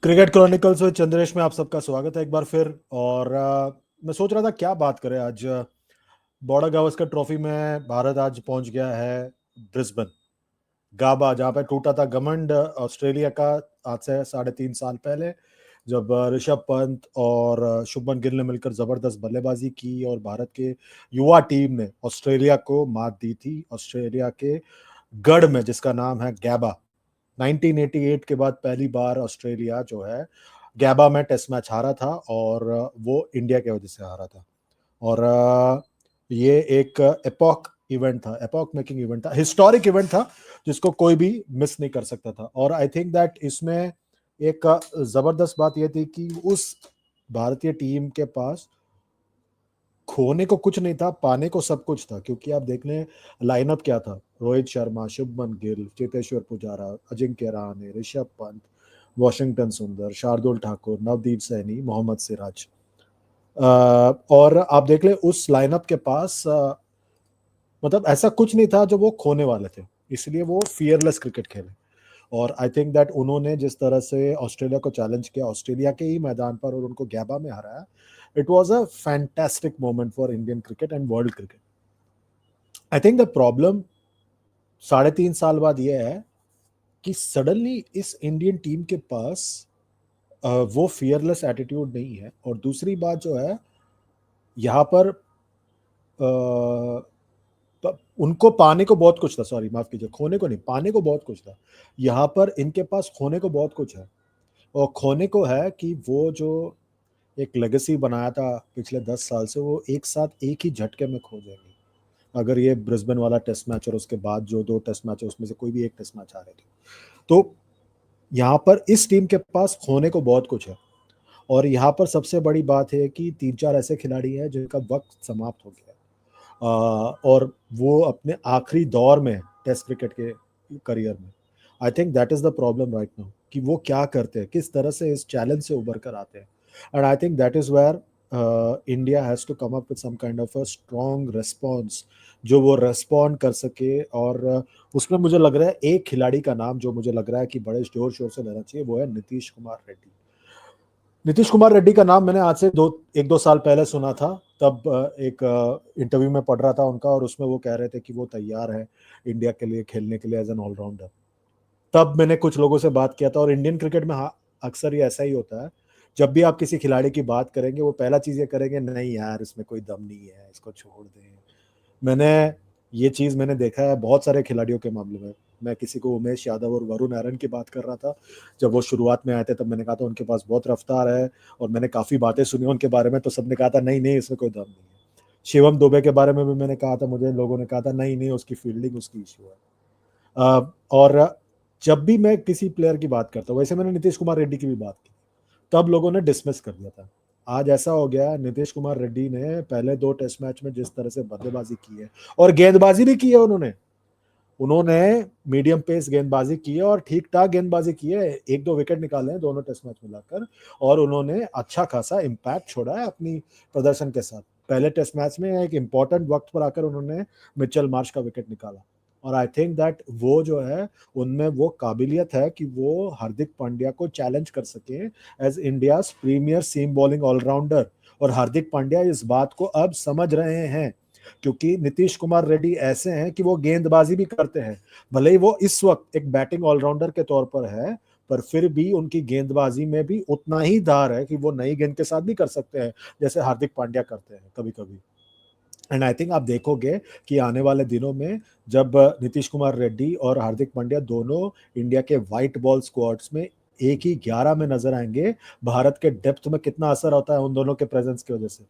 Cricket chronicles with Chandresh में आप सबका स्वागत है एक बार फिर। और मैं सोच रहा था क्या बात करें आज। बॉर्डर गावस्कर ट्रॉफी में भारत आज पहुंच गया है ब्रिस्बेन, गाबा, जहां पे टूटा था घमंड ऑस्ट्रेलिया का आज से 3.5 साल पहले, जब ऋषभ पंत और शुभमन गिल ने मिलकर जबरदस्त बल्लेबाजी की और भारत के युवा टीम ने ऑस्ट्रेलिया को मात दी थी, ऑस्ट्रेलिया के गढ़ में जिसका नाम है गैबा। 1988 के बाद पहली बार ऑस्ट्रेलिया जो है गैबा में टेस्ट मैच हारा था, और वो इंडिया की वजह से हारा था। और ये एक एपॉक इवेंट था, एपॉक मेकिंग इवेंट था, हिस्टोरिक इवेंट था, जिसको कोई भी मिस नहीं कर सकता था। और आई थिंक दैट इसमें एक जबरदस्त बात यह थी कि उस भारतीय टीम के पास खोने को कुछ नहीं था, पाने को सब कुछ था। क्योंकि आप देख लें लाइनअप क्या था: रोहित शर्मा, शुभमन गिल, चेतेश्वर पुजारा, अजिंक्य रहाणे, ऋषभ पंत, वॉशिंगटन सुंदर, शार्दुल ठाकुर, नवदीप सैनी, मोहम्मद सिराज। और आप देख ले उस लाइनअप के पास मतलब ऐसा कुछ नहीं था जो वो खोने वाले थे, इसलिए वो फियरलेस क्रिकेट खेले। और आई थिंक दैट उन्होंने जिस तरह से ऑस्ट्रेलिया को चैलेंज किया ऑस्ट्रेलिया के ही मैदान पर और उनको गैबा में हराया, it was a fantastic moment for Indian cricket and world cricket. I think the problem 3.5 साल बाद यह है कि सडनली इस इंडियन टीम के पास वो फियरलेस एटीट्यूड नहीं है। और दूसरी बात जो है यहाँ पर उनको पाने को बहुत कुछ था, सॉरी माफ कीजिए, खोने को नहीं, पाने को बहुत कुछ था। यहाँ पर इनके पास खोने को बहुत कुछ है। और खोने को है कि वो जो एक लेगेसी बनाया था पिछले 10 साल से, वो एक साथ एक ही झटके में खो जाएगी अगर ये ब्रिस्बेन वाला टेस्ट मैच और उसके बाद जो 2 टेस्ट मैच है उसमें से कोई भी एक टेस्ट मैच आ रहे थे। तो यहाँ पर इस टीम के पास खोने को बहुत कुछ है। और यहाँ पर सबसे बड़ी बात है कि 3-4 ऐसे खिलाड़ी हैं जिनका वक्त समाप्त हो गया और वो अपने आखिरी दौर में टेस्ट क्रिकेट के करियर में। आई think that is the problem right now कि वो क्या करते हैं, किस तरह से इस चैलेंज से उभर कर आते हैं। And I think that is where India has to come up with some kind of a strong response, जो वो रेस्पॉन्ड कर सके। और उसमें मुझे लग रहा है एक खिलाड़ी का नाम जो मुझे लग रहा है कि बड़े जोर शोर से लेना चाहिए, वो है नीतीश कुमार रेड्डी। नीतीश कुमार रेड्डी का नाम मैंने आज से 1-2 साल पहले सुना था। तब एक इंटरव्यू में पढ़ रहा था उनका, और उसमें वो कह रहे थे कि वो तैयार है इंडिया के लिए खेलने के लिए एज एन ऑलराउंडर। तब मैंने कुछ लोगों से बात किया था, और इंडियन क्रिकेट में हाँ अक्सर ये ऐसा ही होता है, जब भी आप किसी खिलाड़ी की बात करेंगे वो पहला चीज ये करेंगे, नहीं यार इसमें कोई दम नहीं है, इसको छोड़ दें। मैंने ये चीज मैंने देखा है बहुत सारे खिलाड़ियों के मामले में। मैं किसी को उमेश यादव और वरुण आर्यन की बात कर रहा था, जब वो शुरुआत में आए थे तब मैंने कहा था उनके पास बहुत रफ्तार है, और मैंने काफी बातें सुनी उनके बारे में, तो सबने कहा था नहीं नहीं इसमें कोई दम नहीं है। शिवम दुबे के बारे में भी मैंने कहा था, मुझे लोगों ने कहा था नहीं नहीं उसकी फील्डिंग उसकी इशू है। और जब भी मैं किसी प्लेयर की बात करता हूँ, वैसे मैंने नीतीश कुमार रेड्डी की भी बात की, तब लोगों ने डिसमिस कर दिया था। आज ऐसा हो गया, नीतीश कुमार रेड्डी ने पहले 2 टेस्ट मैच में जिस तरह से बल्लेबाजी की है और गेंदबाजी भी की है, उन्होंने उन्होंने मीडियम पेस गेंदबाजी की है और ठीक ठाक गेंदबाजी की है, 1-2 विकेट निकाले हैं दोनों टेस्ट मैच मिलाकर। और उन्होंने अच्छा खासा इम्पैक्ट छोड़ा है अपनी प्रदर्शन के साथ। पहले टेस्ट मैच में एक इंपॉर्टेंट वक्त पर आकर उन्होंने मिचेल मार्श का विकेट निकाला। और आई थिंक दैट वो जो है उनमें वो काबिलियत है कि वो हार्दिक पांड्या को चैलेंज कर सके as India premier seam bowling all rounder. और हार्दिक पांड्या इस बात को अब समझ रहे हैं, क्योंकि नीतीश कुमार रेड्डी ऐसे हैं कि वो गेंदबाजी भी करते हैं। भले ही वो इस वक्त एक बैटिंग ऑलराउंडर के तौर पर है, पर फिर भी उनकी गेंदबाजी में भी उतना ही धार है कि वो नई गेंद के साथ भी कर सकते हैं, जैसे हार्दिक पांड्या करते हैं कभी कभी। एंड आई थिंक आप देखोगे कि आने वाले दिनों में जब नीतीश कुमार रेड्डी और हार्दिक पांड्या दोनों इंडिया के व्हाइट बॉल स्क्वाड्स में एक ही 11 में नजर आएंगे, भारत के डेप्थ में कितना असर होता है उन दोनों के प्रेजेंस की वजह से।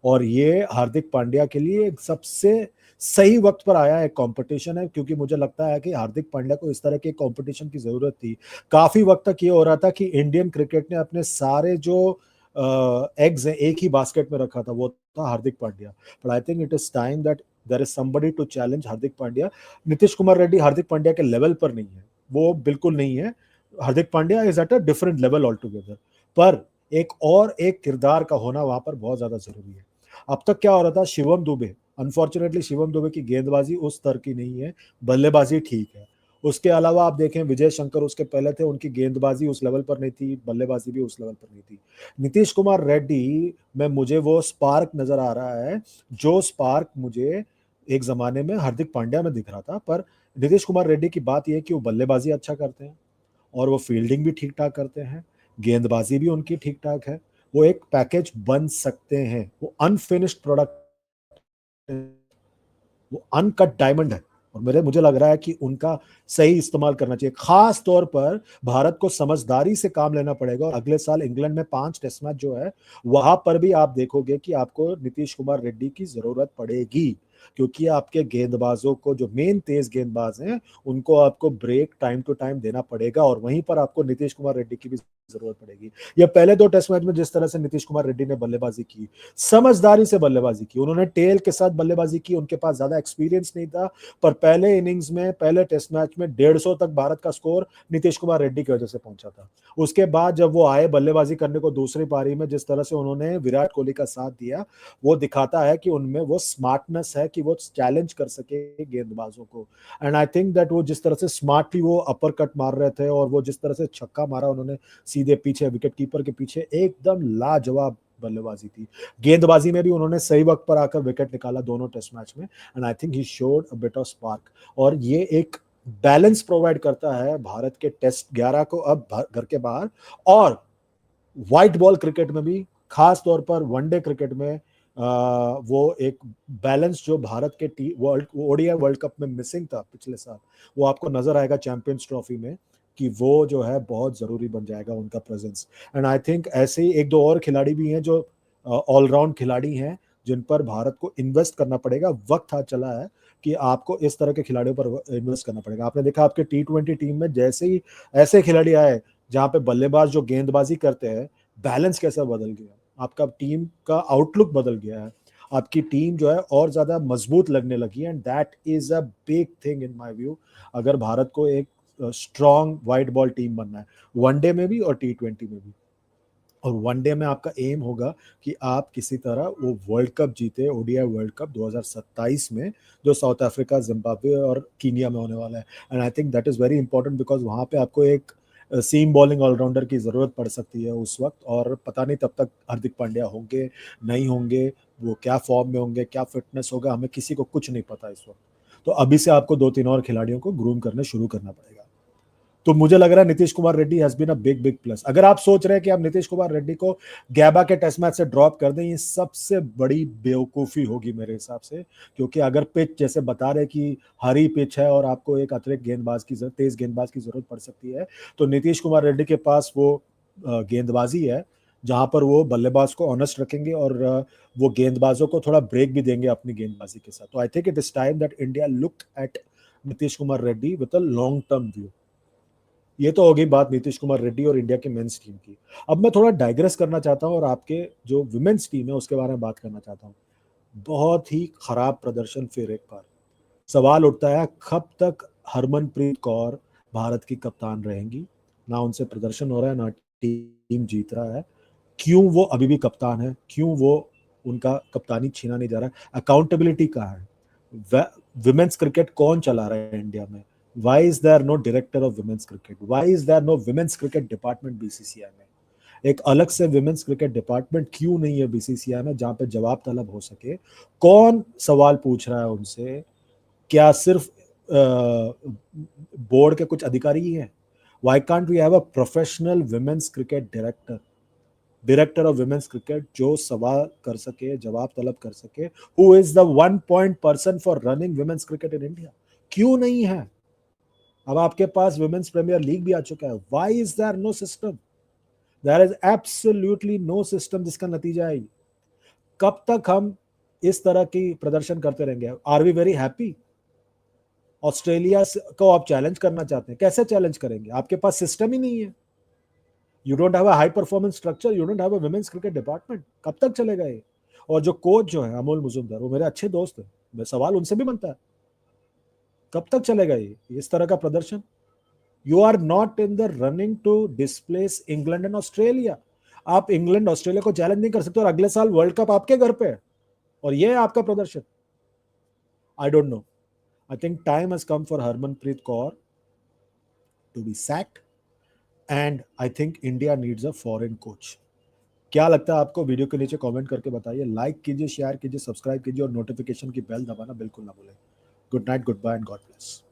और ये हार्दिक पांड्या के लिए एक सबसे सही वक्त पर आया एक कंपटीशन है, क्योंकि मुझे लगता है कि हार्दिक पांड्या को इस तरह के कंपटीशन की जरूरत थी। काफी वक्त तक ये हो रहा था कि इंडियन क्रिकेट ने अपने सारे जो एग्स हैं एक ही बास्केट में रखा था, वो था Hardik Pandya. But I think it is time that there is somebody to challenge Hardik Pandya. Nitish Kumar Reddy Hardik Pandya के लेवल पर नहीं है, वो बिल्कुल नहीं है। Hardik Pandya is at a different level all together. पर एक किरदार का होना वहां पर बहुत ज्यादा जरूरी है। अब तक क्या हो रहा था, शिवम दुबे, अनफॉर्चुनेटली शिवम दुबे की गेंदबाजी उस स्तर की नहीं है, बल्लेबाजी ठीक है। उसके अलावा आप देखें विजय शंकर उसके पहले थे, उनकी गेंदबाजी उस लेवल पर नहीं थी, बल्लेबाजी भी उस लेवल पर नहीं थी। नीतीश कुमार रेड्डी में मुझे वो स्पार्क नजर आ रहा है, जो स्पार्क मुझे एक जमाने में हार्दिक पांड्या में दिख रहा था। पर नीतीश कुमार रेड्डी की बात यह है कि वो बल्लेबाजी अच्छा करते हैं और वो फील्डिंग भी ठीक ठाक करते हैं, गेंदबाजी भी उनकी ठीक ठाक है। वो एक पैकेज बन सकते हैं, वो अनफिनिश्ड प्रोडक्ट, वो अनकट डायमंड है। और मुझे लग रहा है कि उनका सही इस्तेमाल करना चाहिए। खास तौर पर भारत को समझदारी से काम लेना पड़ेगा, और अगले साल इंग्लैंड में 5 टेस्ट मैच जो है वहां पर भी आप देखोगे कि आपको नीतीश कुमार रेड्डी की जरूरत पड़ेगी, क्योंकि आपके गेंदबाजों को, जो मेन तेज गेंदबाज हैं, उनको आपको ब्रेक टाइम टू टाइम देना पड़ेगा, और वहीं पर आपको नीतीश कुमार रेड्डी की भी जरूरत पड़ेगी। ये पहले 2 टेस्ट मैच में जिस तरह से नीतीश कुमार रेड्डी ने बल्लेबाजी की, समझदारी से बल्लेबाजी की, उन्होंने टेल के साथ बल्लेबाजी की, उनके पास ज्यादा एक्सपीरियंस नहीं था, पर पहले इनिंग्स में, पहले टेस्ट मैच में 150 तक भारत का स्कोर नीतीश कुमार रेड्डी की वजह से पहुंचा था। उसके बाद जब वो आए बल्लेबाजी करने को दूसरी पारी में, जिस तरह से उन्होंने विराट कोहली का साथ दिया, वो दिखाता है कि उनमें वो स्मार्टनेस है कि वो चैलेंज कर सके गेंदबाजों को। एंड आई थिंक दैट वो जिस तरह से स्मार्टली वो अपर कट मार रहे थे, और वो जिस तरह से छक्का मारा उन्होंने सीधे पीछे विकेट कीपर के पीछे, एकदम लाजवाब बल्लेबाजी थी। गेंदबाजी में भी उन्होंने सही वक्त पर आकर विकेट निकाला दोनों टेस्ट मैच में, and I think he showed a bit of spark. और ये एक बैलेंस प्रोवाइड करता है भारत के टेस्ट 11 को अब घर के बाहर, और व्हाइट बॉल क्रिकेट में भी, खास तौर पर वनडे क्रिकेट में वो एक बैलेंस जो भारत के वर्ल्ड ओडीआई वर्ल्ड कप में मिसिंग था पिछले साल, वो आपको नजर आएगा चैंपियंस ट्रॉफी में, कि वो जो है बहुत जरूरी बन जाएगा उनका प्रेजेंस। एंड आई थिंक ऐसे ही 1-2 और खिलाड़ी भी हैं जो ऑलराउंड खिलाड़ी हैं, जिन पर भारत को इन्वेस्ट करना पड़ेगा। वक्त हाथ चला है कि आपको इस तरह के खिलाड़ियों पर इन्वेस्ट करना पड़ेगा। आपने देखा आपके T20 टीम में जैसे ही ऐसे खिलाड़ी आए जहां पे बल्लेबाज जो गेंदबाजी करते हैं, बैलेंस कैसा बदल गया, आपका टीम का आउटलुक बदल गया है, आपकी टीम जो है और ज्यादा मजबूत लगने लगी है, and that is a big thing in my view. अगर भारत को एक स्ट्रॉन्ग व्हाइट बॉल टीम बनना है, वनडे में भी और T20 में भी। और वनडे में आपका एम होगा कि आप किसी तरह वो वर्ल्ड कप जीते, ओडीआई वर्ल्ड कप 2027 में, जो साउथ अफ्रीका, जिम्बाब्वे और कीनिया में होने वाला है। And I think that is very important, because वहां पे आपको एक सीम बॉलिंग ऑलराउंडर की जरूरत पड़ सकती है उस वक्त, और पता नहीं तब तक हार्दिक पांड्या होंगे नहीं होंगे, वो क्या फॉर्म में होंगे, क्या फिटनेस होगा, हमें किसी को कुछ नहीं पता इस वक्त। तो अभी से आपको 2-3 और खिलाड़ियों को ग्रूम करने शुरू करना पड़ेगा। तो मुझे लग रहा है Nitish Kumar Reddy has been a big big plus. अगर आप सोच रहे हैं कि आप नीतीश कुमार रेड्डी को गैबा के टेस्ट मैच से ड्रॉप कर दें, ये सबसे बड़ी बेवकूफी होगी मेरे हिसाब से, क्योंकि अगर पिच जैसे बता रहे कि हरी पिच है और आपको एक अतिरिक्त गेंदबाज की तेज गेंदबाज की जरूरत पड़ सकती है, तो नीतीश कुमार रेड्डी के पास वो गेंदबाजी है जहां पर वो बल्लेबाज को ऑनेस्ट रखेंगे, और वो गेंदबाजों को थोड़ा ब्रेक भी देंगे अपनी गेंदबाजी के साथ। तो आई think it is time that India look at Nitish Kumar Reddy with a long term view. ये तो होगी बात नीतीश कुमार रेड्डी और इंडिया की मेंस टीम की। अब मैं थोड़ा डाइग्रेस करना चाहता हूं और आपके जो विमेंस टीम है उसके बारे में बात करना चाहता हूं। बहुत ही खराब प्रदर्शन फिर एक बार। सवाल उठता है कब तक हरमनप्रीत कौर भारत की कप्तान रहेंगी। ना उनसे प्रदर्शन हो रहा है, ना टीम जीत रहा है। क्यों वो अभी भी कप्तान है, क्यों वो उनका कप्तानी छीना नहीं जा रहा है, अकाउंटेबिलिटी कहाँ है, विमेंस क्रिकेट कौन चला रहा है इंडिया में, why is there no director of women's cricket, why is there no women's cricket department BCCI में, एक अलग से विमेंस क्रिकेट डिपार्टमेंट क्यों नहीं है बीसीसीआई में जहां पे जवाब तलब हो सके, कौन सवाल पूछ रहा है उनसे, क्या सिर्फ बोर्ड के कुछ अधिकारी ही हैं, why can't we have a professional women's cricket director of women's cricket जो सवाल कर सके, जवाब तलब कर सके, who is the one point person for running women's cricket in India, क्यों नहीं है। अब आपके पास विमेंस प्रीमियर लीग भी आ चुका है, why is there no system, there is absolutely no system, जिसका नतीजा है कब तक हम इस तरह की प्रदर्शन करते रहेंगे। Are we very happy, Australia को आप चैलेंज करना चाहते हैं, कैसे चैलेंज करेंगे, आपके पास सिस्टम ही नहीं है, you don't have a high performance structure, you don't have a women's cricket department, कब तक चलेगा ये। और जो कोच जो है अमोल मुजुमदार, वो मेरे अच्छे दोस्त है, मैं सवाल उनसे भी बनता है, कब तक चलेगा ये इस तरह का प्रदर्शन। You are not in the running to displace England and Australia. आप इंग्लैंड ऑस्ट्रेलिया को चैलेंज नहीं कर सकते, और अगले साल वर्ल्ड कप आपके घर पे है, और ये है आपका प्रदर्शन। I don't know, I think time has come for Harmanpreet Kaur to be sacked, and I think India needs a foreign coach. क्या लगता है आपको? वीडियो के नीचे कमेंट करके बताइए, लाइक कीजिए, शेयर कीजिए, सब्सक्राइब कीजिए और नोटिफिकेशन की बेल दबाना बिल्कुल ना भूलें। Good night, goodbye and God bless.